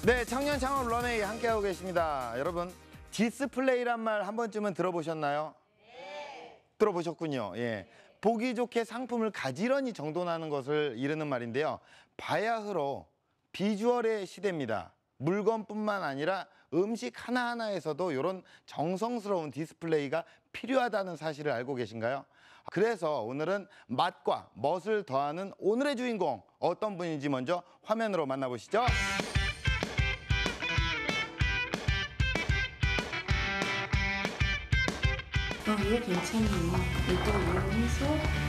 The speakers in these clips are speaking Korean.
네, 청년 창업 런웨이 함께하고 계십니다. 여러분, 디스플레이란 말 한 번쯤은 들어보셨나요? 네. 들어보셨군요. 예. 보기 좋게 상품을 가지런히 정돈하는 것을 이르는 말인데요. 바야흐로 비주얼의 시대입니다. 물건뿐만 아니라 음식 하나하나에서도 이런 정성스러운 디스플레이가 필요하다는 사실을 알고 계신가요? 그래서 오늘은 맛과 멋을 더하는 오늘의 주인공 어떤 분인지 먼저 화면으로 만나보시죠. 이거 괜찮네요. 이거 이용해서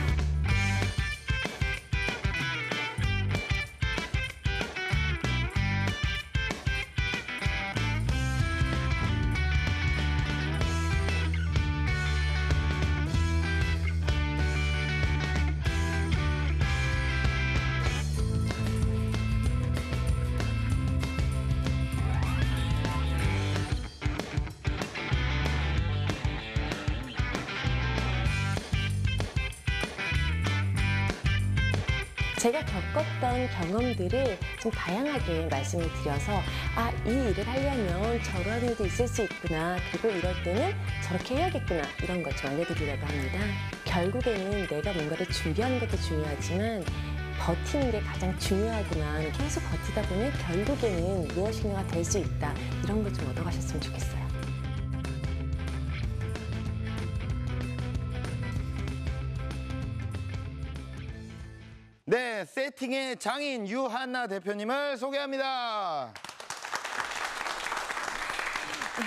제가 겪었던 경험들을 좀 다양하게 말씀을 드려서 이 일을 하려면 저런 일도 있을 수 있구나, 그리고 이럴 때는 저렇게 해야겠구나, 이런 것 좀 알려드리려고 합니다. 결국에는 내가 뭔가를 준비하는 것도 중요하지만 버티는 게 가장 중요하구나, 계속 버티다 보면 결국에는 무엇인가가 될 수 있다, 이런 것 좀 얻어가셨으면 좋겠어요. 네, 세팅의 장인 유한나 대표님을 소개합니다.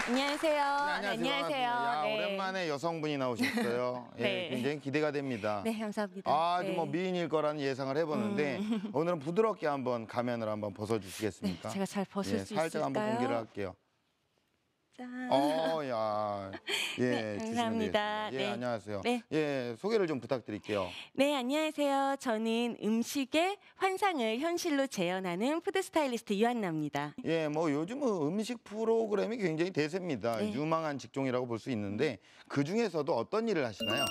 안녕하세요. 네, 안녕하세요. 야, 네. 오랜만에 여성분이 나오셨어요. 네. 예, 굉장히 기대가 됩니다. 네, 감사합니다. 아주 네. 뭐 미인일 거라는 예상을 해보는데 오늘은 부드럽게 한번 가면을 한번 벗어주시겠습니까? 네, 제가 잘 벗을 수 살짝 있을까요? 한번 공개를 할게요. 짠. 야, 예, 네, 감사합니다. 예, 네. 안녕하세요. 네. 예, 소개를 좀 부탁드릴게요. 네, 안녕하세요. 저는 음식의 환상을 현실로 재현하는 푸드 스타일리스트 유한나입니다. 예, 뭐 요즘은 음식 프로그램이 굉장히 대세입니다. 네. 유망한 직종이라고 볼 수 있는데 그 중에서도 어떤 일을 하시나요?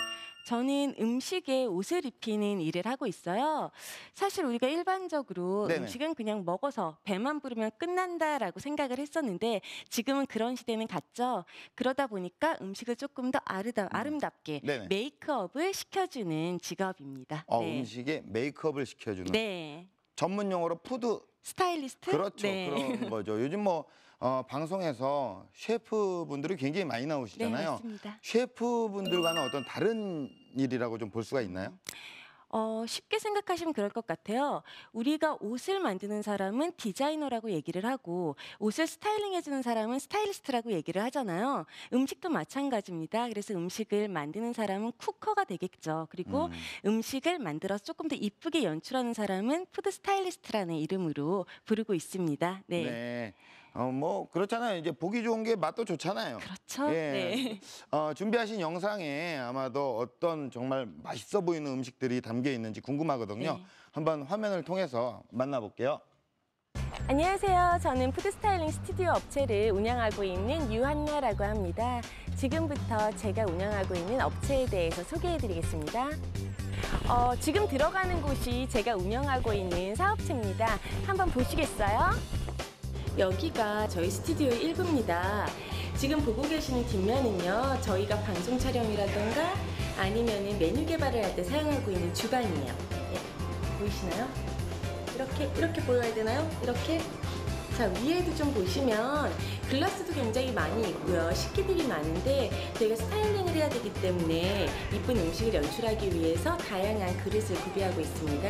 저는 음식에 옷을 입히는 일을 하고 있어요. 사실 우리가 일반적으로 네네. 음식은 그냥 먹어서 배만 부르면 끝난다라고 생각을 했었는데 지금은 그런 시대는 갔죠. 그러다 보니까 음식을 조금 더 아름답게 네네. 메이크업을 시켜주는 직업입니다. 네. 음식에 메이크업을 시켜주는 네. 전문 용어로 푸드 스타일리스트? 그렇죠. 네. 그런 거죠. 요즘 뭐 방송에서 셰프분들이 굉장히 많이 네, 나오시잖아요. 맞습니다. 셰프분들과는 어떤 다른 일이라고 좀 볼 수가 있나요? 쉽게 생각하시면 그럴 것 같아요. 우리가 옷을 만드는 사람은 디자이너라고 얘기를 하고 옷을 스타일링해주는 사람은 스타일리스트라고 얘기를 하잖아요. 음식도 마찬가지입니다. 그래서 음식을 만드는 사람은 쿠커가 되겠죠. 그리고 음식을 만들어서 조금 더 이쁘게 연출하는 사람은 푸드 스타일리스트라는 이름으로 부르고 있습니다. 네. 네. 뭐 그렇잖아요. 이제 보기 좋은 게 맛도 좋잖아요. 그렇죠. 예. 네. 준비하신 영상에 아마도 어떤 정말 맛있어 보이는 음식들이 담겨 있는지 궁금하거든요. 네. 한번 화면을 통해서 만나볼게요. 안녕하세요. 저는 푸드 스타일링 스튜디오 업체를 운영하고 있는 유한나라고 합니다. 지금부터 제가 운영하고 있는 업체에 대해서 소개해드리겠습니다. 지금 들어가는 곳이 제가 운영하고 있는 사업체입니다. 한번 보시겠어요? 여기가 저희 스튜디오의 일부입니다. 지금 보고 계시는 뒷면은요, 저희가 방송 촬영이라던가 아니면 메뉴 개발을 할 때 사용하고 있는 주방이에요. 네, 보이시나요? 이렇게 보여야 되나요? 이렇게? 자, 위에도 좀 보시면 글라스도 굉장히 많이 있고요. 식기들이 많은데 저희가 스타일링을 해야 되기 때문에 이쁜 음식을 연출하기 위해서 다양한 그릇을 구비하고 있습니다.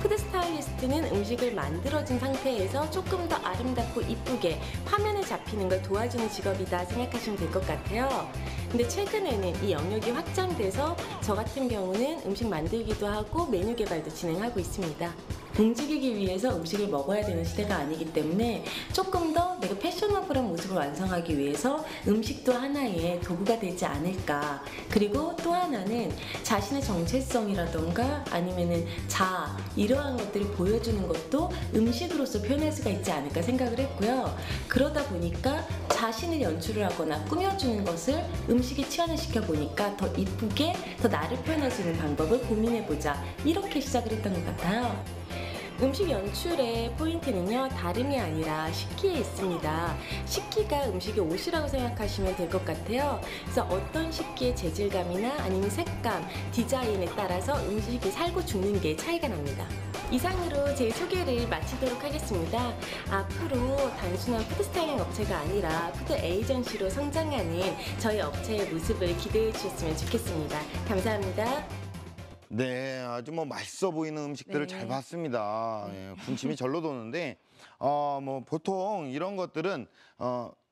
푸드 스타일리스트는 음식을 만들어진 상태에서 조금 더 아름답고 이쁘게 화면에 잡히는 걸 도와주는 직업이다 생각하시면 될 것 같아요. 근데 최근에는 이 영역이 확장돼서 저 같은 경우는 음식 만들기도 하고 메뉴 개발도 진행하고 있습니다. 움직이기 위해서 음식을 먹어야 되는 시대가 아니기 때문에 조금 더 내가 패셔너블한 모습을 완성하기 위해서 음식도 하나의 도구가 되지 않을까. 그리고 또 하나는 자신의 정체성이라던가 아니면은 자아, 이러한 것들을 보여주는 것도 음식으로서 표현할 수가 있지 않을까 생각을 했고요. 그러다 보니까 자신을 연출을 하거나 꾸며주는 것을 음식에 치환을 시켜보니까 더 이쁘게 더 나를 표현할 수 있는 방법을 고민해보자, 이렇게 시작을 했던 것 같아요. 음식 연출의 포인트는요, 다름이 아니라 식기에 있습니다. 식기가 음식의 옷이라고 생각하시면 될 것 같아요. 그래서 어떤 식기의 재질감이나 아니면 색감, 디자인에 따라서 음식이 살고 죽는 게 차이가 납니다. 이상으로 제 소개를 마치도록 하겠습니다. 앞으로 단순한 푸드 스타일링 업체가 아니라 푸드 에이전시로 성장하는 저희 업체의 모습을 기대해 주셨으면 좋겠습니다. 감사합니다. 네, 아주 뭐 맛있어 보이는 음식들을 네. 잘 봤습니다. 예, 군침이 절로 도는데, 뭐 보통 이런 것들은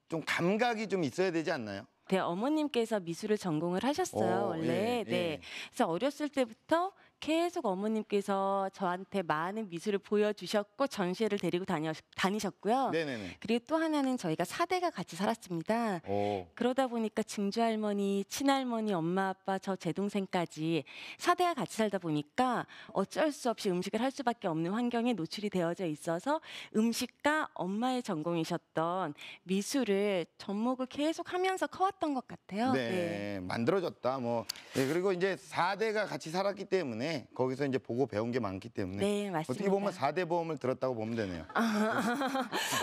좀 감각이 좀 있어야 되지 않나요? 네, 어머님께서 미술을 전공을 하셨어요, 원래. 예, 네. 예. 그래서 어렸을 때부터 계속 어머님께서 저한테 많은 미술을 보여주셨고 전시회를 데리고 다니셨고요. 네네네. 그리고 또 하나는 저희가 4대가 같이 살았습니다. 오, 그러다 보니까 증조할머니, 친할머니, 엄마, 아빠, 저 제 동생까지 4대가 같이 살다 보니까 어쩔 수 없이 음식을 할 수밖에 없는 환경에 노출이 되어져 있어서 음식과 엄마의 전공이셨던 미술을 접목을 계속 하면서 커왔던 것 같아요. 네, 만들어졌다. 뭐, 예, 그리고 이제 4대가 같이 살았기 때문에 거기서 이제 보고 배운 게 많기 때문에 네, 맞습니다. 어떻게 보면 4대 보험을 들었다고 보면 되네요.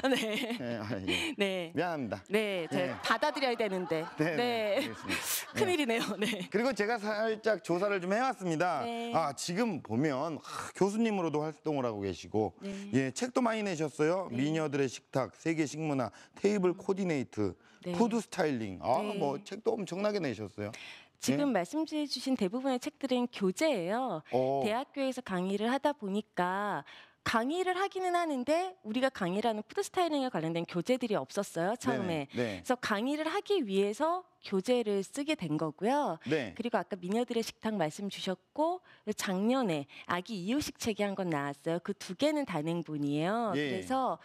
네. 예, 예. 네. 미안합니다. 네, 제가 네. 받아들여야 되는데. 네, 알겠습니다. 큰일이네요. 네. 그리고 제가 살짝 조사를 좀 해왔습니다. 네. 지금 보면 교수님으로도 활동을 하고 계시고, 네. 예, 책도 많이 내셨어요. 네. 미녀들의 식탁, 세계 식문화, 테이블 코디네이트, 네. 푸드 스타일링. 네. 뭐 책도 엄청나게 내셨어요. 지금 예? 말씀해 주신 대부분의 책들은 교재예요. 대학교에서 강의를 하다 보니까 강의를 하기는 하는데 우리가 강의를 하는 푸드 스타일링에 관련된 교재들이 없었어요, 처음에. 네네, 네. 그래서 강의를 하기 위해서 교재를 쓰게 된 거고요. 네. 그리고 아까 미녀들의 식탁 말씀 주셨고 작년에 아기 이유식 책이 한 권 나왔어요. 그 두 개는 단행본이에요. 예. 그래서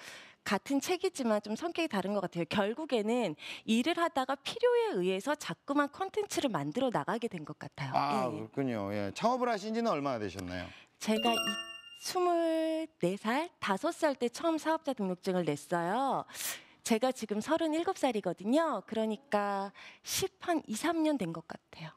같은 책이지만 좀 성격이 다른 것 같아요. 결국에는 일을 하다가 필요에 의해서 자꾸만 콘텐츠를 만들어 나가게 된 것 같아요. 예. 그렇군요. 예. 창업을 하신 지는 얼마나 되셨나요? 제가 24살, 5살 때 처음 사업자 등록증을 냈어요. 제가 지금 37살이거든요. 그러니까 10한 2, 3년 된 것 같아요.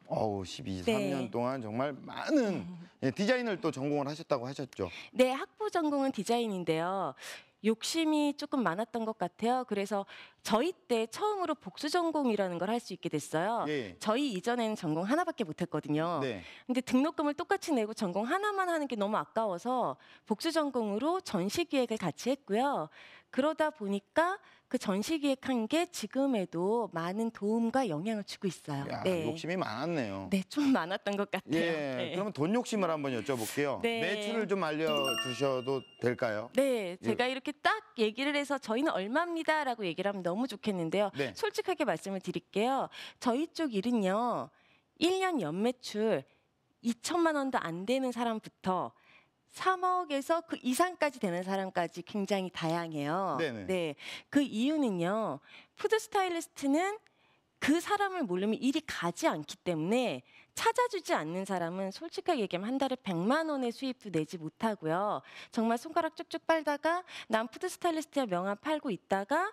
12, 네. 3년 동안 정말 많은 디자인을 또 전공을 하셨다고 하셨죠. 네, 학부 전공은 디자인인데요. 욕심이 조금 많았던 것 같아요. 그래서 저희 때 처음으로 복수 전공이라는 걸 할 수 있게 됐어요. 예. 저희 이전에는 전공 하나밖에 못했거든요. 네. 근데 등록금을 똑같이 내고 전공 하나만 하는 게 너무 아까워서 복수 전공으로 전시 기획을 같이 했고요. 그러다 보니까 그 전시 기획한 게 지금에도 많은 도움과 영향을 주고 있어요. 야, 네. 욕심이 많았네요. 네, 좀 많았던 것 같아요. 예. 네. 그러면 돈 욕심을 한번 여쭤볼게요. 네. 매출을 좀 알려주셔도 될까요? 네, 제가 이렇게 딱 얘기를 해서 저희는 얼마입니다라고 얘기를 하면 너무 좋겠는데요. 네. 솔직하게 말씀을 드릴게요. 저희 쪽 일은요. 1년 연매출 2천만 원도 안 되는 사람부터 3억에서 그 이상까지 되는 사람까지 굉장히 다양해요. 네네. 네, 그 이유는요. 푸드 스타일리스트는 그 사람을 모르면 일이 가지 않기 때문에 찾아주지 않는 사람은 솔직하게 얘기하면 한 달에 100만 원의 수입도 내지 못하고요. 정말 손가락 쭉쭉 빨다가 난 푸드 스타일리스트야 명함 팔고 있다가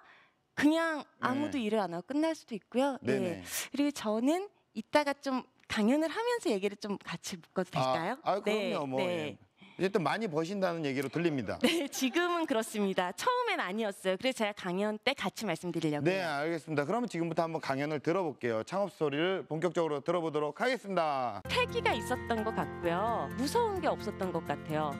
그냥 아무도 일을 안 하고 끝날 수도 있고요. 네네. 네. 그리고 저는 이따가 좀 강연을 하면서 얘기를 좀 같이 묶어도 될까요? 그럼요. 뭐 예. 어쨌든 많이 버신다는 얘기로 들립니다. 네, 지금은 그렇습니다. 처음엔 아니었어요. 그래서 제가 강연 때 같이 말씀드리려고요. 네, 알겠습니다. 그러면 지금부터 한번 강연을 들어볼게요. 창업 스토리를 본격적으로 들어보도록 하겠습니다. 패기가 있었던 것 같고요. 무서운 게 없었던 것 같아요.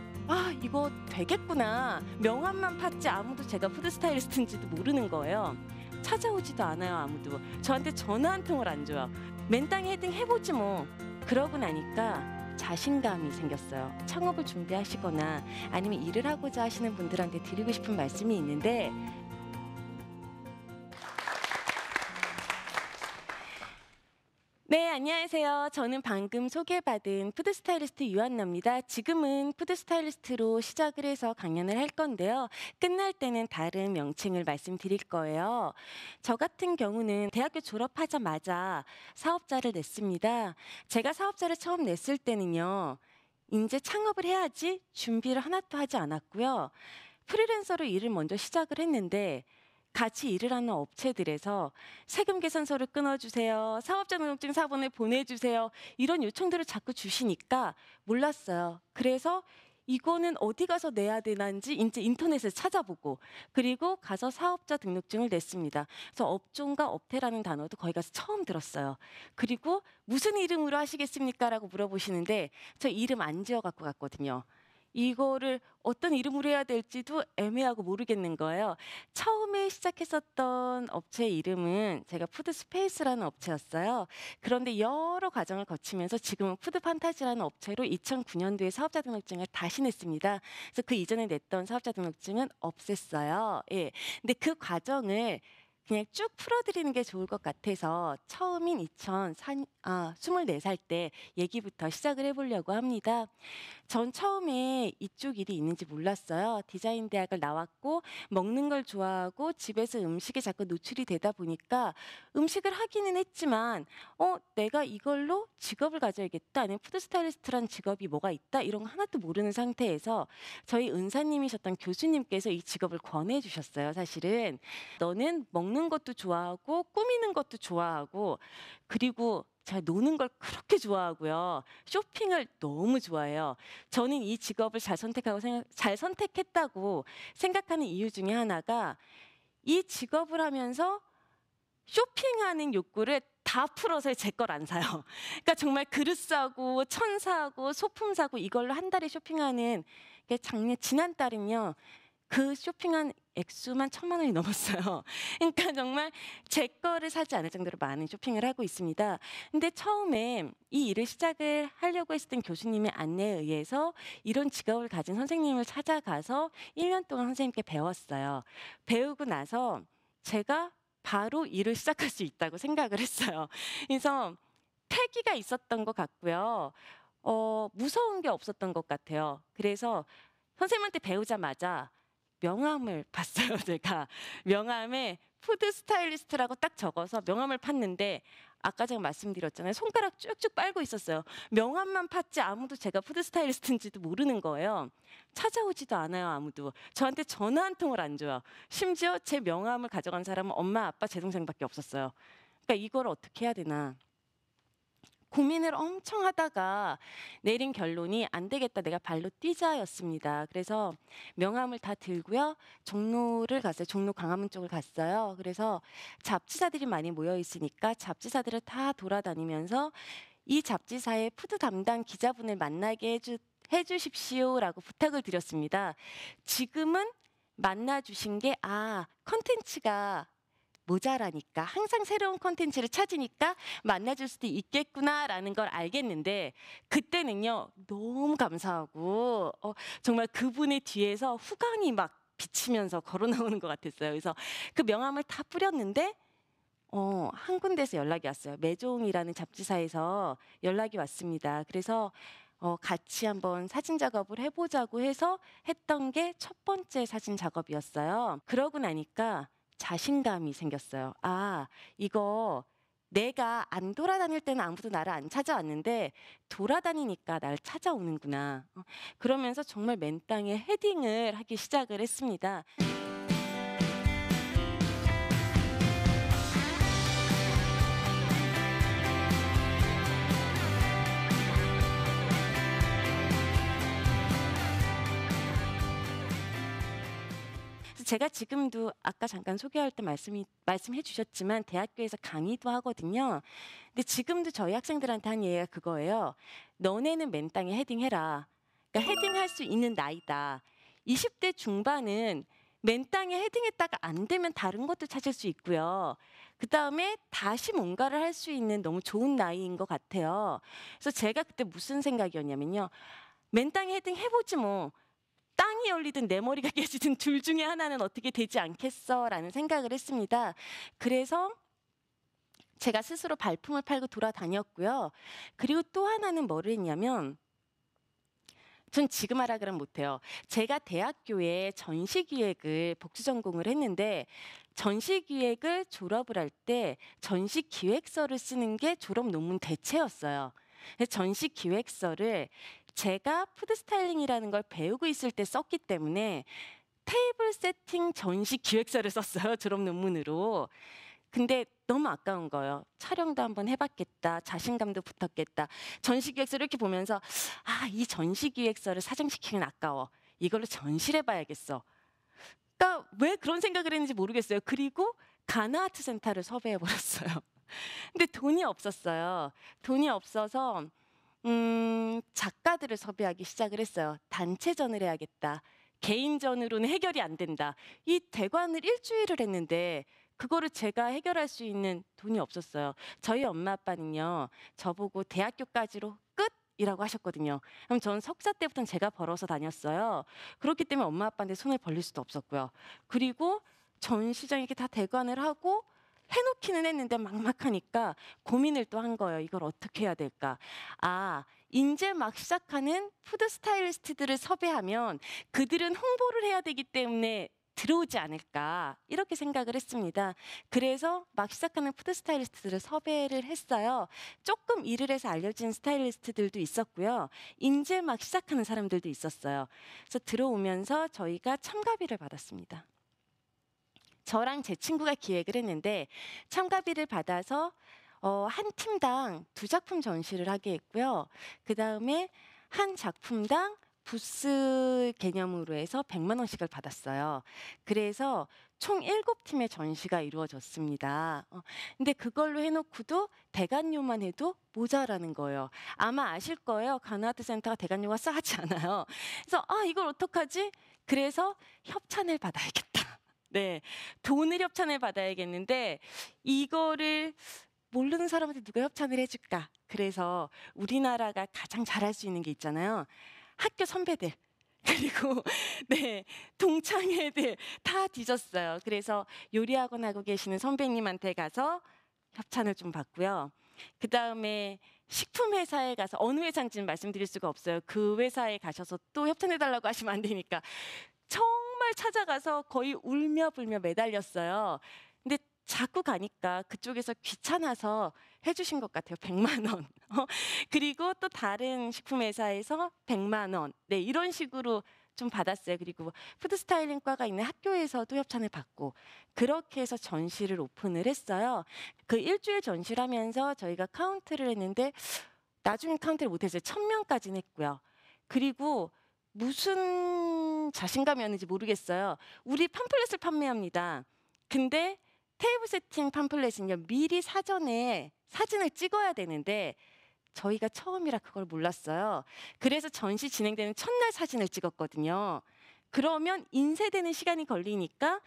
이거 되겠구나. 명함만 팠지 아무도 제가 푸드 스타일리스트인지도 모르는 거예요. 찾아오지도 않아요, 아무도. 저한테 전화 한 통을 안 줘요. 맨땅에 헤딩 해보지 뭐. 그러고 나니까 자신감이 생겼어요. 창업을 준비하시거나 아니면 일을 하고자 하시는 분들한테 드리고 싶은 말씀이 있는데 네, 안녕하세요. 저는 방금 소개받은 푸드 스타일리스트 유한나입니다. 지금은 푸드 스타일리스트로 시작을 해서 강연을 할 건데요. 끝날 때는 다른 명칭을 말씀드릴 거예요. 저 같은 경우는 대학교 졸업하자마자 사업자를 냈습니다. 제가 사업자를 처음 냈을 때는요. 이제 창업을 해야지 준비를 하나도 하지 않았고요. 프리랜서로 일을 먼저 시작을 했는데 같이 일을 하는 업체들에서 세금 계산서를 끊어주세요. 사업자 등록증 사본을 보내주세요. 이런 요청들을 자꾸 주시니까 몰랐어요. 그래서 이거는 어디 가서 내야 되는지 이제 인터넷에 찾아보고 그리고 가서 사업자 등록증을 냈습니다. 그래서 업종과 업태라는 단어도 거기 가서 처음 들었어요. 그리고 무슨 이름으로 하시겠습니까? 라고 물어보시는데 저 이름 안 지어 갖고 갔거든요. 이거를 어떤 이름으로 해야 될지도 애매하고 모르겠는 거예요. 처음에 시작했었던 업체 이름은 제가 푸드스페이스라는 업체였어요. 그런데 여러 과정을 거치면서 지금은 푸드판타지라는 업체로 2009년도에 사업자 등록증을 다시 냈습니다. 그래서 그 이전에 냈던 사업자 등록증은 없앴어요. 예. 근데 그 과정을 그냥 쭉 풀어드리는 게 좋을 것 같아서 처음인 24살 때 얘기부터 시작을 해보려고 합니다. 전 처음에 이쪽 일이 있는지 몰랐어요. 디자인 대학을 나왔고 먹는 걸 좋아하고 집에서 음식에 자꾸 노출이 되다 보니까 음식을 하기는 했지만 내가 이걸로 직업을 가져야겠다. 아니면 푸드 스타일리스트라는 직업이 뭐가 있다. 이런 거 하나도 모르는 상태에서 저희 은사님이셨던 교수님께서 이 직업을 권해주셨어요. 사실은 너는 먹는 것도 좋아하고 꾸미는 것도 좋아하고 그리고 제가 노는 걸 그렇게 좋아하고요. 쇼핑을 너무 좋아해요. 저는 이 직업을 잘 선택했다고 생각하는 이유 중에 하나가 이 직업을 하면서 쇼핑하는 욕구를 다 풀어서 제 걸 안 사요. 그러니까 정말 그릇 사고 천 사고 소품 사고 이걸로 한 달에 쇼핑하는 게 지난달은요. 그 쇼핑한 액수만 1,000만 원이 넘었어요. 그러니까 정말 제 거를 사지 않을 정도로 많은 쇼핑을 하고 있습니다. 근데 처음에 이 일을 시작을 하려고 했던 교수님의 안내에 의해서 이런 직업을 가진 선생님을 찾아가서 1년 동안 선생님께 배웠어요. 배우고 나서 제가 바로 일을 시작할 수 있다고 생각을 했어요. 그래서 패기가 있었던 것 같고요. 무서운 게 없었던 것 같아요. 그래서 선생님한테 배우자마자 명함을 봤어요. 제가 명함에 푸드 스타일리스트라고 딱 적어서 명함을 팠는데 아까 제가 말씀드렸잖아요. 손가락 쭉쭉 빨고 있었어요. 명함만 팠지 아무도 제가 푸드 스타일리스트인지도 모르는 거예요. 찾아오지도 않아요. 아무도. 저한테 전화 한 통을 안 줘요. 심지어 제 명함을 가져간 사람은 엄마, 아빠, 제 동생밖에 없었어요. 그러니까 이걸 어떻게 해야 되나. 고민을 엄청 하다가 내린 결론이 안 되겠다. 내가 발로 뛰자였습니다. 그래서 명함을 다 들고요. 종로를 갔어요. 종로 광화문 쪽을 갔어요. 그래서 잡지사들이 많이 모여 있으니까 잡지사들을 다 돌아다니면서 이 잡지사의 푸드 담당 기자분을 만나게 해주십시오라고 부탁을 드렸습니다. 지금은 만나주신 게 컨텐츠가 모자라니까 항상 새로운 콘텐츠를 찾으니까 만나줄 수도 있겠구나라는 걸 알겠는데 그때는요 너무 감사하고 정말 그분의 뒤에서 후광이 막 비치면서 걸어 나오는 것 같았어요. 그래서 그 명함을 다 뿌렸는데 한 군데서 연락이 왔어요. 매종이라는 잡지사에서 연락이 왔습니다. 그래서 같이 한번 사진 작업을 해보자고 해서 했던 게 첫 번째 사진 작업이었어요. 그러고 나니까 자신감이 생겼어요. 이거 내가 안 돌아다닐 때는 아무도 나를 안 찾아왔는데 돌아다니니까 나를 찾아오는구나. 그러면서 정말 맨땅에 헤딩을 하기 시작을 했습니다. 제가 지금도 아까 잠깐 소개할 때 말씀해 주셨지만 대학교에서 강의도 하거든요. 근데 지금도 저희 학생들한테 한 얘기가 그거예요. 너네는 맨땅에 헤딩해라. 그러니까 헤딩할 수 있는 나이다. 20대 중반은 맨땅에 헤딩했다가 안 되면 다른 것도 찾을 수 있고요. 그다음에 다시 뭔가를 할 수 있는 너무 좋은 나이인 것 같아요. 그래서 제가 그때 무슨 생각이었냐면요. 맨땅에 헤딩 해보지 뭐. 땅이 열리든 내 머리가 깨지든 둘 중에 하나는 어떻게 되지 않겠어라는 생각을 했습니다. 그래서 제가 스스로 발품을 팔고 돌아다녔고요. 그리고 또 하나는 뭐를 했냐면 전 지금 하라 그러면 못해요. 제가 대학교에 전시기획을 복수 전공을 했는데 전시기획을 졸업을 할 때 전시기획서를 쓰는 게 졸업 논문 대체였어요. 전시기획서를 제가 푸드 스타일링이라는 걸 배우고 있을 때 썼기 때문에 테이블 세팅 전시 기획서를 썼어요. 졸업 논문으로. 근데 너무 아까운 거예요. 촬영도 한번 해봤겠다. 자신감도 붙었겠다. 전시기획서를 이렇게 보면서 이 전시기획서를 사정시키긴 아까워. 이걸로 전시를 해봐야겠어. 그러니까 왜 그런 생각을 했는지 모르겠어요. 그리고 가나아트센터를 섭외해버렸어요. 근데 돈이 없었어요. 돈이 없어서 작가들을 섭외하기 시작을 했어요. 단체전을 해야겠다. 개인전으로는 해결이 안 된다. 이 대관을 일주일을 했는데 그거를 제가 해결할 수 있는 돈이 없었어요. 저희 엄마 아빠는요, 저보고 대학교까지로 끝이라고 하셨거든요. 그럼 저는 석사 때부터는 제가 벌어서 다녔어요. 그렇기 때문에 엄마 아빠한테 손을 벌릴 수도 없었고요. 그리고 전시장 이렇게 다 대관을 하고 해놓기는 했는데 막막하니까 고민을 또 한 거예요. 이걸 어떻게 해야 될까? 이제 막 시작하는 푸드 스타일리스트들을 섭외하면 그들은 홍보를 해야 되기 때문에 들어오지 않을까, 이렇게 생각을 했습니다. 그래서 막 시작하는 푸드 스타일리스트들을 섭외를 했어요. 조금 일을 해서 알려진 스타일리스트들도 있었고요. 이제 막 시작하는 사람들도 있었어요. 그래서 들어오면서 저희가 참가비를 받았습니다. 저랑 제 친구가 기획을 했는데 참가비를 받아서 한 팀당 2작품 전시를 하게 했고요. 그 다음에 한 작품당 부스 개념으로 해서 100만 원씩을 받았어요. 그래서 총 7팀의 전시가 이루어졌습니다. 근데 그걸로 해놓고도 대관료만 해도 모자라는 거예요. 아마 아실 거예요. 가나아트센터가 대관료가 싸지 않아요. 그래서 이걸 어떡하지? 그래서 협찬을 받아야겠다. 네, 돈을 협찬을 받아야겠는데 이거를 모르는 사람한테 누가 협찬을 해줄까? 그래서 우리나라가 가장 잘할 수 있는 게 있잖아요. 학교 선배들 그리고 네, 동창회들 다 뒤졌어요. 그래서 요리학원 하고 계시는 선배님한테 가서 협찬을 좀 받고요. 그 다음에 식품 회사에 가서, 어느 회사인지는 말씀드릴 수가 없어요. 그 회사에 가셔서 또 협찬해달라고 하시면 안 되니까 정말 찾아가서 거의 울며 불며 매달렸어요. 근데 자꾸 가니까 그쪽에서 귀찮아서 해주신 것 같아요. 100만 원. 그리고 또 다른 식품 회사에서 100만 원. 네, 이런 식으로 좀 받았어요. 그리고 푸드 스타일링과가 있는 학교에서도 협찬을 받고, 그렇게 해서 전시를 오픈을 했어요. 그 일주일 전시를 하면서 저희가 카운트를 했는데 나중에 카운트를 못했어요. 1000명까지는 했고요. 그리고 무슨 자신감이었는지 모르겠어요. 우리 팜플렛을 판매합니다. 근데 테이블 세팅 팜플렛은요, 미리 사전에 사진을 찍어야 되는데 저희가 처음이라 그걸 몰랐어요. 그래서 전시 진행되는 첫날 사진을 찍었거든요. 그러면 인쇄되는 시간이 걸리니까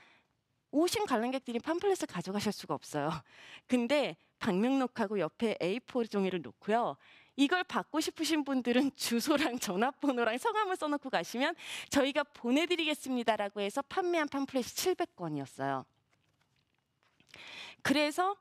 오신 관람객들이 팜플렛을 가져가실 수가 없어요. 근데 방명록하고 옆에 A4 종이를 놓고요. 이걸 받고 싶으신 분들은 주소랑 전화번호랑 성함을 써놓고 가시면 저희가 보내드리겠습니다라고 해서 판매한 팜플렛이 700권이었어요. 그래서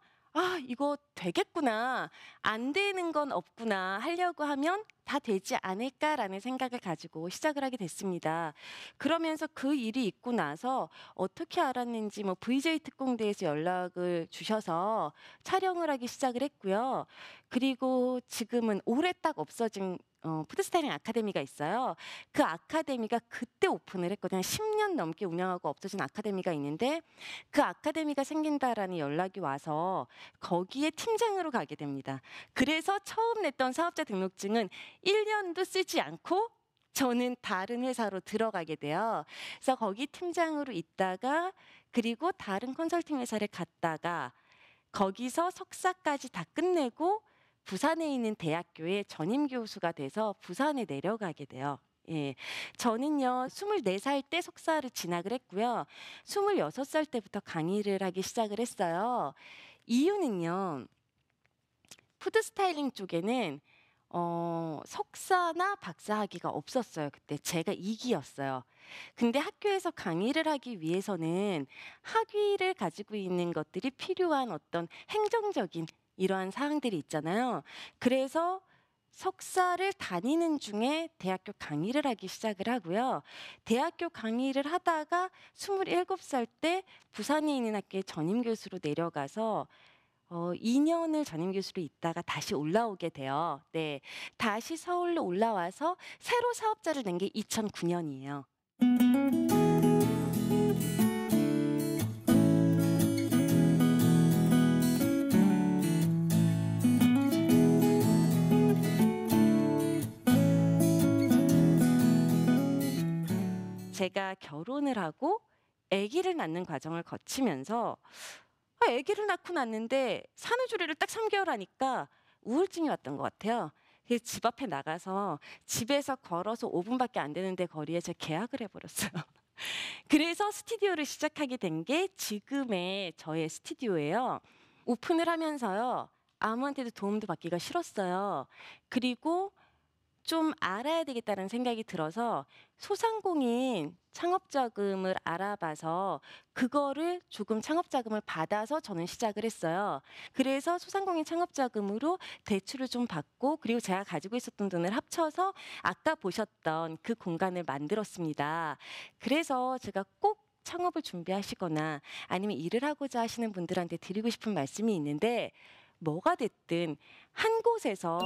이거 되겠구나, 안 되는 건 없구나 하려고 하면 다 되지 않을까라는 생각을 가지고 시작을 하게 됐습니다. 그러면서 그 일이 있고 나서 어떻게 알았는지 VJ 특공대에서 연락을 주셔서 촬영을 하기 시작을 했고요. 그리고 지금은 올해 딱 없어진 푸드스타일링 아카데미가 있어요. 그 아카데미가 그때 오픈을 했거든요. 10년 넘게 운영하고 없어진 아카데미가 있는데 그 아카데미가 생긴다라는 연락이 와서 거기에 팀장으로 가게 됩니다. 그래서 처음 냈던 사업자 등록증은 1년도 쓰지 않고 저는 다른 회사로 들어가게 돼요. 그래서 거기 팀장으로 있다가 그리고 다른 컨설팅 회사를 갔다가 거기서 석사까지 다 끝내고 부산에 있는 대학교에 전임 교수가 돼서 부산에 내려가게 돼요. 예, 저는요 24살 때 석사를 진학을 했고요. 26살 때부터 강의를 하기 시작을 했어요. 이유는요, 푸드 스타일링 쪽에는 석사나 박사 학위가 없었어요. 그때 제가 2기였어요. 근데 학교에서 강의를 하기 위해서는 학위를 가지고 있는 것들이 필요한 어떤 행정적인 이러한 사항들이 있잖아요. 그래서 석사를 다니는 중에 대학교 강의를 하기 시작을 하고요. 대학교 강의를 하다가 27살 때 부산에 있는 학교에 전임 교수로 내려가서 2년을 전임 교수로 있다가 다시 올라오게 돼요. 네, 다시 서울로 올라와서 새로 사업자를 낸 게 2009년이에요. 제가 결혼을 하고 아기를 낳는 과정을 거치면서 아기를 낳고 났는데 산후조리를 딱 3개월 하니까 우울증이 왔던 것 같아요. 그래서 집 앞에 나가서 집에서 걸어서 5분밖에 안 되는데 거리에 제가 계약을 해버렸어요. 그래서 스튜디오를 시작하게 된 게 지금의 저의 스튜디오예요. 오픈을 하면서요. 아무한테도 도움도 받기가 싫었어요. 그리고 좀 알아야 되겠다는 생각이 들어서 소상공인 창업자금을 알아봐서 그거를 조금 창업자금을 받아서 저는 시작을 했어요. 그래서 소상공인 창업자금으로 대출을 좀 받고 그리고 제가 가지고 있었던 돈을 합쳐서 아까 보셨던 그 공간을 만들었습니다. 그래서 제가 꼭 창업을 준비하시거나 아니면 일을 하고자 하시는 분들한테 드리고 싶은 말씀이 있는데 뭐가 됐든 한 곳에서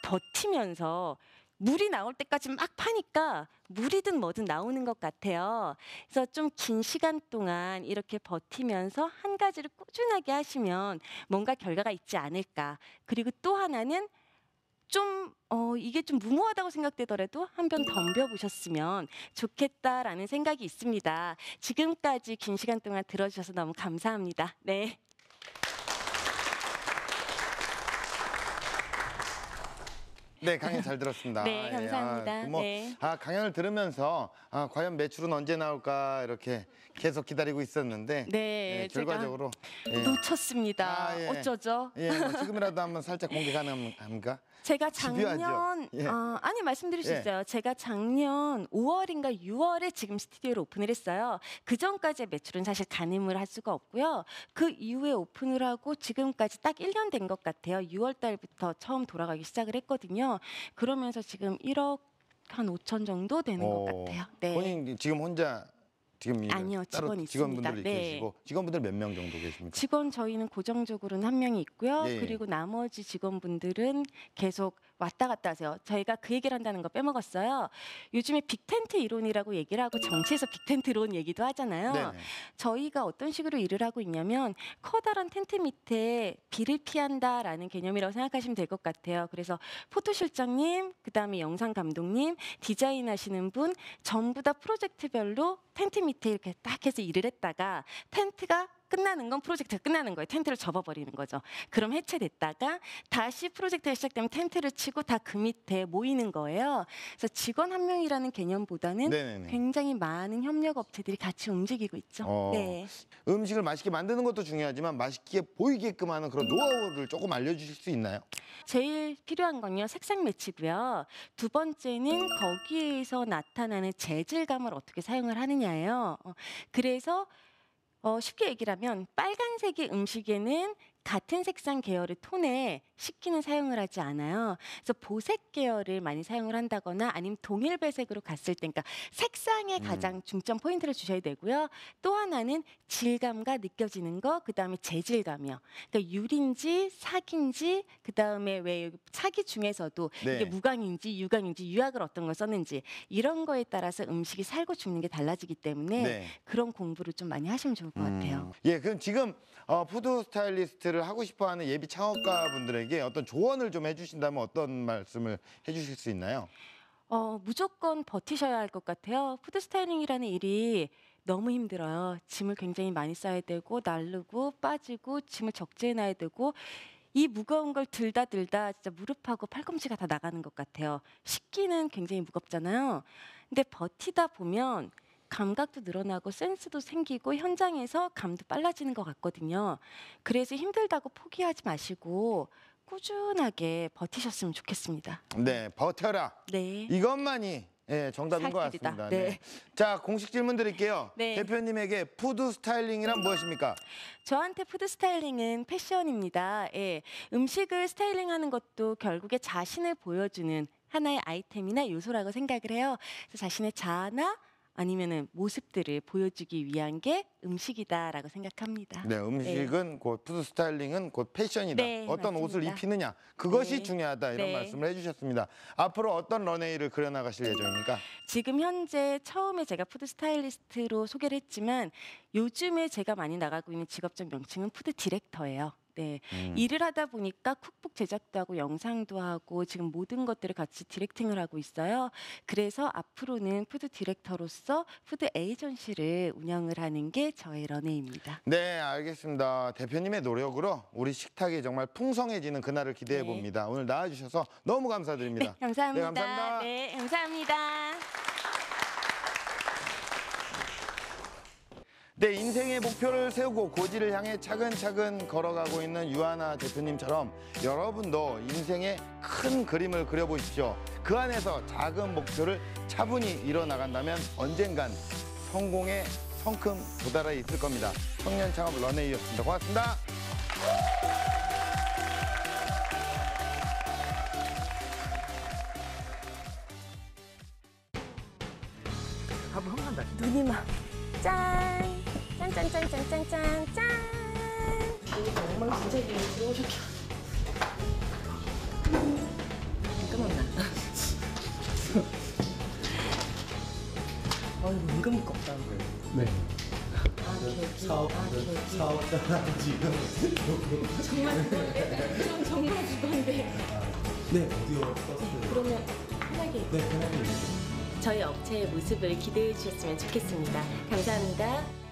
버티면서 물이 나올 때까지 막 파니까 물이든 뭐든 나오는 것 같아요. 그래서 좀 긴 시간 동안 이렇게 버티면서 한 가지를 꾸준하게 하시면 뭔가 결과가 있지 않을까. 그리고 또 하나는 좀 이게 좀 무모하다고 생각되더라도 한번 덤벼보셨으면 좋겠다라는 생각이 있습니다. 지금까지 긴 시간 동안 들어주셔서 너무 감사합니다. 네. 네, 강연 잘 들었습니다. 네, 감사합니다. 네. 강연을 들으면서 과연 매출은 언제 나올까 이렇게 계속 기다리고 있었는데 네, 결과적으로 놓쳤습니다. 예. 어쩌죠? 예, 뭐 지금이라도 한번 살짝 공개 가능합니까? 제가 작년 집요하죠. 예. 아니 말씀드릴 수 예. 있어요. 제가 작년 5월인가 6월에 지금 스튜디오를 오픈을 했어요. 그 전까지의 매출은 사실 가늠을 할 수가 없고요. 그 이후에 오픈을 하고 지금까지 딱 1년 된 것 같아요. 6월 달부터 처음 돌아가기 시작을 했거든요. 그러면서 지금 1억 한 5천 정도 되는 것 같아요. 네. 본인 지금 혼자 지금 아니요, 따로 직원이 직원분들이 있습니다. 네. 계시고 직원분들 몇 명 정도 계십니까? 직원 저희는 고정적으로는 한 명이 있고요. 예. 그리고 나머지 직원분들은 계속 왔다 갔다 하세요. 저희가 그 얘기를 한다는 거 빼먹었어요. 요즘에 빅텐트 이론이라고 얘기를 하고 정치에서 빅텐트 이론 얘기도 하잖아요. 네네. 저희가 어떤 식으로 일을 하고 있냐면 커다란 텐트 밑에 비를 피한다라는 개념이라고 생각하시면 될 것 같아요. 그래서 포토실장님, 그다음에 영상 감독님, 디자인 하시는 분 전부 다 프로젝트별로 텐트 밑에 이렇게 딱 해서 일을 했다가 텐트가 끝나는 건 프로젝트가 끝나는 거예요. 텐트를 접어버리는 거죠. 그럼 해체됐다가 다시 프로젝트가 시작되면 텐트를 치고 다 그 밑에 모이는 거예요. 그래서 직원 한 명이라는 개념보다는 네네네. 굉장히 많은 협력 업체들이 같이 움직이고 있죠. 네. 음식을 맛있게 만드는 것도 중요하지만 맛있게 보이게끔 하는 그런 노하우를 조금 알려주실 수 있나요? 제일 필요한 건요, 색상 매치고요. 두 번째는 거기에서 나타나는 재질감을 어떻게 사용을 하느냐예요. 그래서 쉽게 얘기를 하면 빨간색의 음식에는 같은 색상 계열의 톤에 식기는 사용을 하지 않아요. 그래서 보색 계열을 많이 사용을 한다거나 아니면 동일 배색으로 갔을 때, 그러니까 색상에 가장 중점 포인트를 주셔야 되고요. 또 하나는 질감과 느껴지는 거, 그 다음에 재질감이요. 그러니까 유리인지 사기인지, 그 다음에 왜 사기 중에서도 네. 이게 무광인지 유광인지 유약을 어떤 걸 썼는지 이런 거에 따라서 음식이 살고 죽는 게 달라지기 때문에 네. 그런 공부를 좀 많이 하시면 좋을 것 같아요. 예, 그럼 지금 푸드 스타일리스트를 하고 싶어하는 예비 창업가 분들에게 어떤 조언을 좀 해주신다면 어떤 말씀을 해주실 수 있나요? 무조건 버티셔야 할 것 같아요. 푸드 스타일링이라는 일이 너무 힘들어요. 짐을 굉장히 많이 싸야 되고 나르고 빠지고 짐을 적재해놔야 되고 이 무거운 걸 들다 진짜 무릎하고 팔꿈치가 다 나가는 것 같아요. 식기는 굉장히 무겁잖아요. 근데 버티다 보면 감각도 늘어나고 센스도 생기고 현장에서 감도 빨라지는 것 같거든요. 그래서 힘들다고 포기하지 마시고 꾸준하게 버티셨으면 좋겠습니다. 네, 버텨라. 네. 이것만이 정답인 것 살 길이다. 같습니다. 네. 자, 공식 질문 드릴게요. 네. 대표님에게 푸드 스타일링이란 무엇입니까? 저한테 푸드 스타일링은 패션입니다. 예. 음식을 스타일링하는 것도 결국에 자신을 보여주는 하나의 아이템이나 요소라고 생각을 해요. 그래서 자신의 자아나 아니면은 모습들을 보여주기 위한 게 음식이다라고 생각합니다. 네, 음식은 곧 푸드 스타일링은 곧 패션이다. 네, 어떤 옷을 맞습니다. 입히느냐 그것이 네. 중요하다 이런 네. 말씀을 해주셨습니다. 앞으로 어떤 런웨이를 그려나가실 예정입니까? 지금 현재 처음에 제가 푸드 스타일리스트로 소개를 했지만 요즘에 제가 많이 나가고 있는 직업적 명칭은 푸드 디렉터예요. 네. 일을 하다 보니까 쿡북 제작도 하고 영상도 하고 지금 모든 것들을 같이 디렉팅을 하고 있어요. 그래서 앞으로는 푸드 디렉터로서 푸드 에이전시를 운영을 하는 게 저의 런웨이입니다. 네, 알겠습니다. 대표님의 노력으로 우리 식탁이 정말 풍성해지는 그날을 기대해 네. 봅니다. 오늘 나와주셔서 너무 감사드립니다. 네, 감사합니다. 네, 감사합니다. 네, 감사합니다. 네, 인생의 목표를 세우고 고지를 향해 차근차근 걸어가고 있는 유하나 대표님처럼 여러분도 인생의 큰 그림을 그려보십시오. 그 안에서 작은 목표를 차분히 이뤄나간다면 언젠간 성공의 성큼 도달해 있을 겁니다. 청년 창업 런웨이였습니다. 고맙습니다. 눈이 막 짠! 짠짠짠짠짠짠 짠! 정말 진짜 이거 들어오셨죠? 잠깐만. 이거 은근 무겁다. 네. 사업자라고 지금. 정말 무거운데? 정말 무거운데? 네, 오디오 썼어요. 그러면 편하게 네, 편하게. 저희 업체의 모습을 기대해 주셨으면 좋겠습니다. 감사합니다.